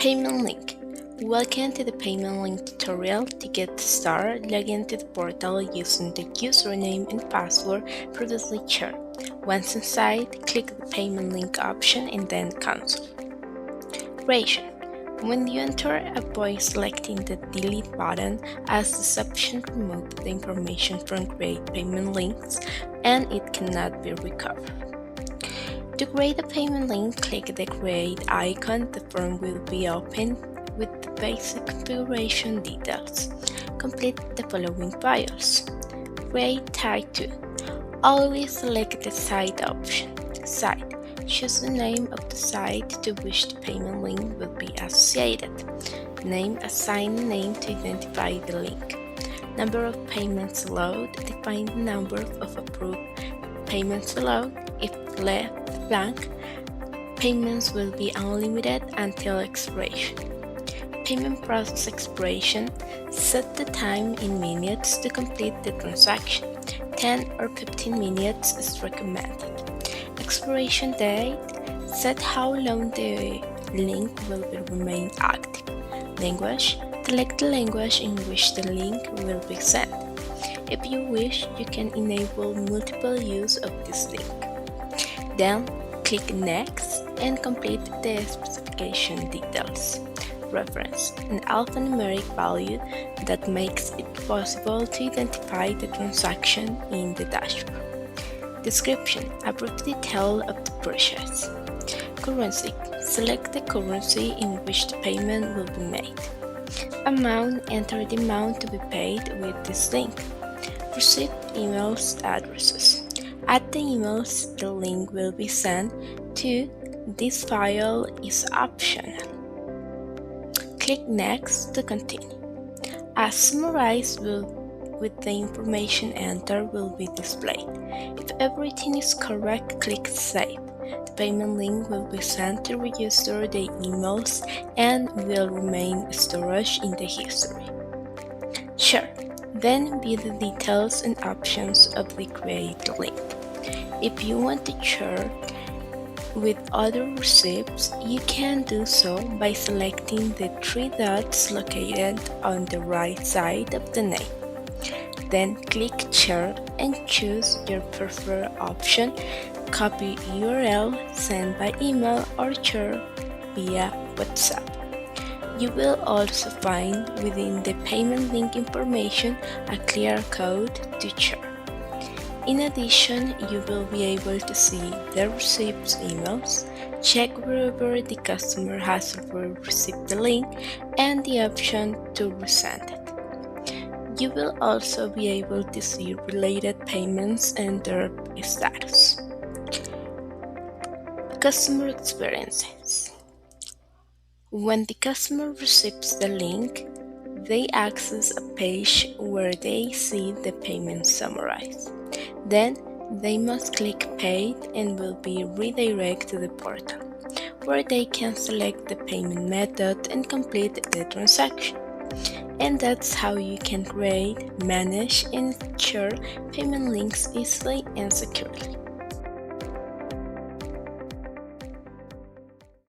Payment link. Welcome to the payment link tutorial. To get started, log into the portal using the username and password previously shared. Once inside, click the payment link option and then cancel. Creation. When you enter a voice, selecting the delete button, as this option removes the information from create payment links and it cannot be recovered. To create a payment link, click the create icon. The form will be opened with the basic configuration details. Complete the following files. Create type 2. Always select the site option. Site. Choose the name of the site to which the payment link will be associated. Name. Assign a name to identify the link. Number of payments allowed. Define the number of approved payments allowed. If left blank, payments will be unlimited until expiration. Payment process expiration. Set the time in minutes to complete the transaction. 10 or 15 minutes is recommended. Expiration date. Set how long the link will remain active. Language. Select the language in which the link will be sent. If you wish, you can enable multiple use of this link. Then, click Next and complete the specification details. Reference. An alphanumeric value that makes it possible to identify the transaction in the dashboard. Description. A brief detail of the purchase. Currency. Select the currency in which the payment will be made. Amount. Enter the amount to be paid with this link. Receipt emails addresses. Add the emails the link will be sent to. This file is optional. Click Next to continue. As summarized with the information entered will be displayed. If everything is correct, click Save. The payment link will be sent to register the emails and will remain stored in the history. Share. Then view the details and options of the create link. If you want to share with other receipts, you can do so by selecting the three dots located on the right side of the name. Then click Share and choose your preferred option. Copy URL, send by email or share via WhatsApp. You will also find within the payment link information a clear code to share. In addition, you will be able to see the receipt's emails, check wherever the customer has received the link, and the option to resend it. You will also be able to see related payments and their status. Customer experiences. When the customer receives the link, they access a page where they see the payment summarized. Then they must click Pay and will be redirected to the portal, where they can select the payment method and complete the transaction. And that's how you can create, manage, and share payment links easily and securely.